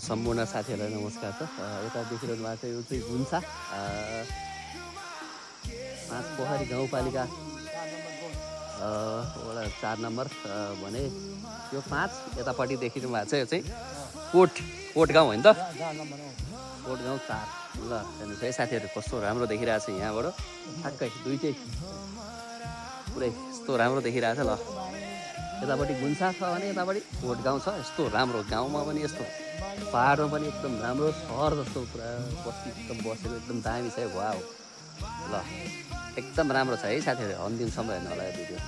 सम्पूर्ण साथीहरूलाई नमस्कार छ। यता देखिरहनु भएको छ यो चाहिँ गुन्सा 5 पोखरी गाउँपालिका वडा 4 नम्बर भने यो 5 यतापट्टि देखिनु भएको छ यो चाहिँ कोट गाउँ होइन त कोट गाउँ 4 ल हेर्नुहोस् है साथीहरू कस्तो राम्रो देखिरहेको छ यहाँबाट ठ्याक्कै दुइटै पुरै यस्तो राम्रो देखिरहेको छ। ल यतापट्टि गुन्सा छ भने यतापट्टि कोट गाउँ छ। यस्तो राम्रो गाउँमा पनि यस्तो पाहाडमा पनि एकदम राम्रो सहर जस्तो पुरा बस्ती एकदम बसेको एकदम दामी छ है। वाउ ल एकदम राम्रो छ है साथीहरू अन्तिमसम्म हेर्नु होला यो भिडियो।